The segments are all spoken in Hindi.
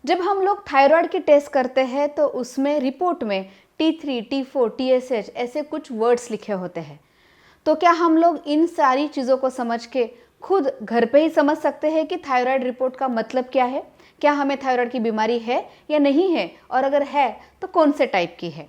जब हम लोग थायराइड की टेस्ट करते हैं तो उसमें रिपोर्ट में T3, T4, TSH ऐसे कुछ वर्ड्स लिखे होते हैं। तो क्या हम लोग इन सारी चीज़ों को समझ के खुद घर पे ही समझ सकते हैं कि थायराइड रिपोर्ट का मतलब क्या है, क्या हमें थायराइड की बीमारी है या नहीं है, और अगर है तो कौन से टाइप की है।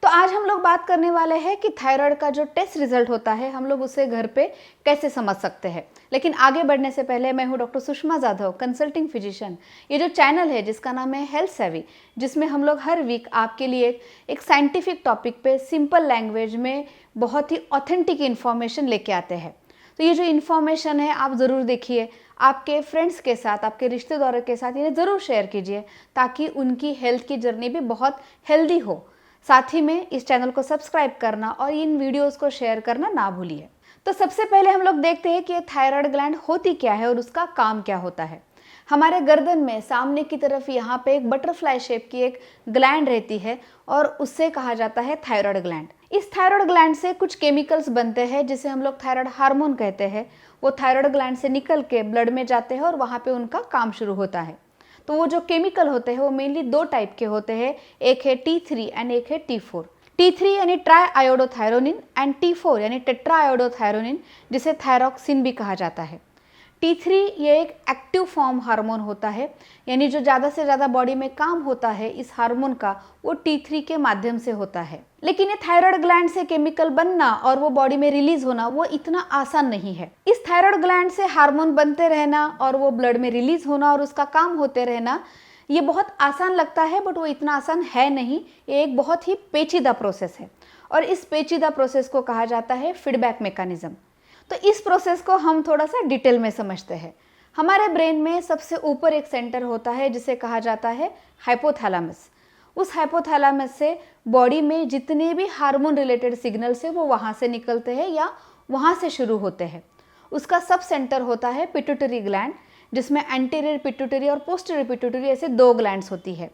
तो आज हम लोग बात करने वाले हैं कि थायराइड का जो टेस्ट रिजल्ट होता है हम लोग उसे घर पे कैसे समझ सकते हैं। लेकिन आगे बढ़ने से पहले मैं हूँ doctor Sushma Jadhav, consulting physician. ये जो चैनल है जिसका नाम है हेल्थ सेवी, जिसमें हम लोग हर वीक आपके लिए एक साइंटिफिक टॉपिक पे सिंपल लैंग्वेज में बहुत ही ऑथेंटिक इन्फॉर्मेशन लेके आते हैं। तो ये जो इन्फॉर्मेशन है आप ज़रूर देखिए, आपके फ्रेंड्स के साथ, आपके रिश्तेदारों के साथ इन्हें ज़रूर शेयर कीजिए ताकि उनकी हेल्थ की जर्नी भी बहुत हेल्दी हो। साथ ही में इस चैनल को सब्सक्राइब करना और इन वीडियोस को शेयर करना ना भूलिए। तो सबसे पहले हम लोग देखते हैं कि ये थायराइड ग्लैंड होती क्या है और उसका काम क्या होता है। हमारे गर्दन में सामने की तरफ यहाँ पे एक बटरफ्लाई शेप की एक ग्लैंड रहती है और उससे कहा जाता है थायराइड ग्लैंड। इस थायराइड ग्लैंड से कुछ केमिकल्स बनते हैं जिसे हम लोग थायराइड हार्मोन कहते हैं। वो थायराइड ग्लैंड से निकल के ब्लड में जाते हैं और वहाँ पे उनका काम शुरू होता है। तो वो जो केमिकल होते हैं वो मेनली दो टाइप के होते हैं, एक है T3 एंड एक है T4। T3 यानी ट्राई आयोडोथायरोनिन एंड T4 यानी टेट्रा आयोडोथायरोनिन, जिसे थायरॉक्सिन भी कहा जाता है। T3 ये एक एक्टिव फॉर्म हार्मोन होता है, यानी जो ज़्यादा से ज़्यादा बॉडी में काम होता है इस हार्मोन का वो T3 के माध्यम से होता है। लेकिन ये थायराइड ग्लैंड से केमिकल बनना और वो बॉडी में रिलीज होना वो इतना आसान नहीं है। इस थायराइड ग्लैंड से हार्मोन बनते रहना और वो ब्लड में रिलीज होना और उसका काम होते रहना ये बहुत आसान लगता है, बट वो इतना आसान है नहीं। ये एक बहुत ही पेचीदा प्रोसेस है और इस पेचीदा प्रोसेस को कहा जाता है फीडबैक मैकेनिज्म। तो इस प्रोसेस को हम थोड़ा सा डिटेल में समझते हैं। हमारे ब्रेन में सबसे ऊपर एक सेंटर होता है जिसे कहा जाता है हाइपोथैलेमस। उस हाइपोथैलेमस से बॉडी में जितने भी हार्मोन रिलेटेड सिग्नल्स है वो वहाँ से निकलते हैं या वहाँ से शुरू होते हैं। उसका सब सेंटर होता है पिट्यूटरी ग्लैंड, जिसमें एंटीरियर पिट्यूटरी और पोस्टीरियर पिट्यूटरी ऐसे दो ग्लैंड्स होती है।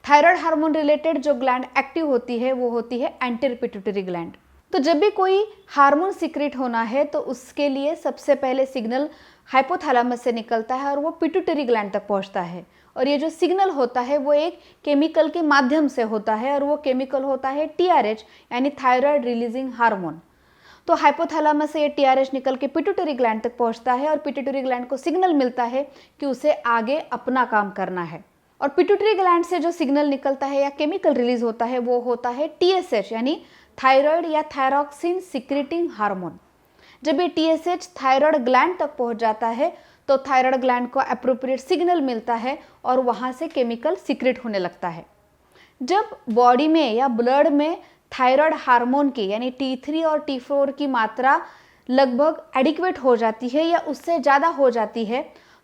थायराइड हार्मोन रिलेटेड जो ग्लैंड एक्टिव होती है वो होती है एंटीरियर पिट्यूटरी ग्लैंड। तो जब भी कोई हार्मोन सीक्रेट होना है तो उसके लिए सबसे पहले सिग्नल हाइपोथैलेमस से निकलता है और वो पिट्यूटरी ग्लैंड तक पहुंचता है। और ये जो सिग्नल होता है वो एक केमिकल के माध्यम से होता है और वो केमिकल होता है TRH यानी थायराइड रिलीजिंग हार्मोन। तो हाइपोथैलेमस से ये TRH निकल के पिट्यूटरी ग्लैंड तक पहुंचता है और पिट्यूटरी ग्लैंड को सिग्नल मिलता है कि उसे आगे अपना काम करना है। और पिट्यूटरी ग्लैंड से जो सिग्नल निकलता है या केमिकल रिलीज होता है वो होता है TSH यानी थायराइड या थायरॉक्सिन सिक्रेटिंग हार्मोन। जब ये TSH थायराइड ग्लैंड तक पहुंच जाता है तो थायराइड ग्लैंड को एप्रोप्रिएट सिग्नल मिलता है और वहाँ से केमिकल सीक्रेट होने लगता है। जब बॉडी में या ब्लड में थायराइड हार्मोन की यानी T3 और T4 की मात्रा लगभग एडिक्वेट हो जाती है या उससे ज़्यादा हो जाती है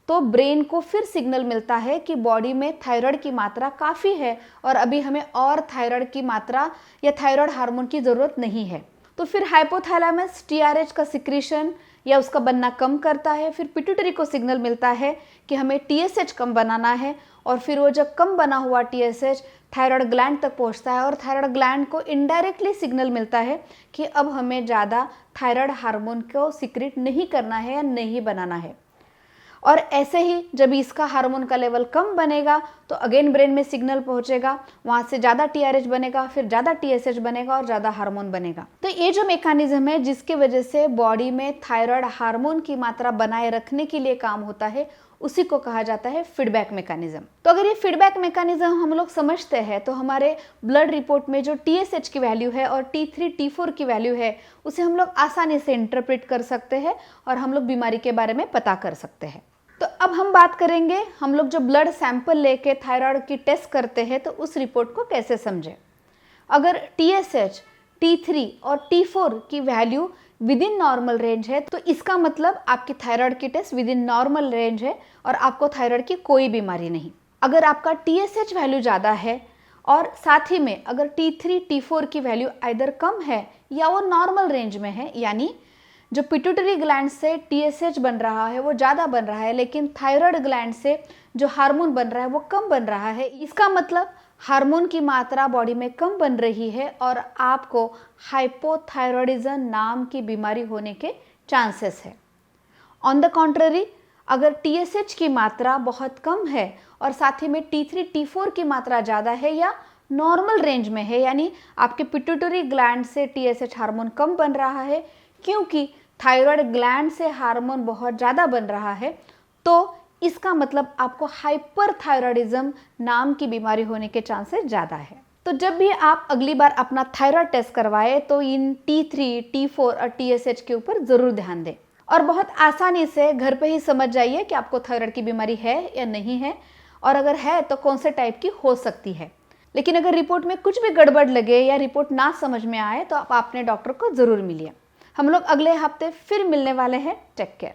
तो ब्रेन को फिर सिग्नल मिलता है कि बॉडी में थायराइड की मात्रा काफ़ी है और अभी हमें और थायराइड की मात्रा या थायराइड हार्मोन की ज़रूरत नहीं है। तो फिर हाइपोथैलेमस TRH का सिक्रीशन या उसका बनना कम करता है। फिर पिट्यूटरी को सिग्नल मिलता है कि हमें TSH कम बनाना है और फिर वो जब कम बना हुआ TSH थायराइड ग्लैंड तक पहुंचता है और थायराइड ग्लैंड को इनडायरेक्टली सिग्नल मिलता है कि अब हमें ज़्यादा थायराइड हार्मोन को सीक्रेट नहीं करना है या नहीं बनाना है। और ऐसे ही जब इसका हार्मोन का लेवल कम बनेगा तो अगेन ब्रेन में सिग्नल पहुंचेगा, वहाँ से ज़्यादा TRH बनेगा, फिर ज़्यादा TSH बनेगा और ज़्यादा हार्मोन बनेगा। तो ये जो मैकेनिज्म है जिसकी वजह से बॉडी में थायराइड हार्मोन की मात्रा बनाए रखने के लिए काम होता है उसी को कहा जाता है फीडबैक मैकेनिज्म। तो अगर ये फीडबैक मैकेनिज्म हम लोग समझते हैं तो हमारे ब्लड रिपोर्ट में जो TSH की वैल्यू है और T3 T4 की वैल्यू है उसे हम लोग आसानी से इंटरप्रेट कर सकते हैं और हम लोग बीमारी के बारे में पता कर सकते हैं। तो अब हम बात करेंगे हम लोग जो ब्लड सैंपल लेके थायराइड की टेस्ट करते हैं तो उस रिपोर्ट को कैसे समझें। अगर TSH, T3 और T4 की value within normal range है तो इसका मतलब आपकी थायराइड की test within normal range है और आपको थायराइड की कोई बीमारी नहीं। अगर आपका TSH वैल्यू ज़्यादा है और साथ ही में अगर T3, T4 की वैल्यू आइदर कम है या वो नॉर्मल रेंज में है, यानी जो पिट्यूटरी ग्लैंड से TSH बन रहा है वो ज़्यादा बन रहा है लेकिन थायराइड ग्लैंड से जो हार्मोन बन रहा है वो कम बन रहा है, इसका मतलब हार्मोन की मात्रा बॉडी में कम बन रही है और आपको हाइपोथायरॉयडिज्म नाम की बीमारी होने के चांसेस है। ऑन द कॉन्ट्ररी, अगर TSH की मात्रा बहुत कम है और साथ ही में T3 T4 की मात्रा ज़्यादा है या नॉर्मल रेंज में है, यानी आपके पिट्यूटरी ग्लैंड से TSH हार्मोन कम बन रहा है क्योंकि थायराइड ग्लैंड से हार्मोन बहुत ज़्यादा बन रहा है, तो इसका मतलब आपको हाइपरथायरॉयडिज्म नाम की बीमारी होने के चांसेस ज़्यादा है। तो जब भी आप अगली बार अपना थायराइड टेस्ट करवाए तो इन T3 T4 और TSH के ऊपर ज़रूर ध्यान दें और बहुत आसानी से घर पे ही समझ जाइए कि आपको थायराइड की बीमारी है या नहीं है, और अगर है तो कौन से टाइप की हो सकती है। लेकिन अगर रिपोर्ट में कुछ भी गड़बड़ लगे या रिपोर्ट ना समझ में आए तो आप अपने डॉक्टर को ज़रूर मिलिए। हम लोग अगले हफ्ते फिर मिलने वाले हैं। Take care.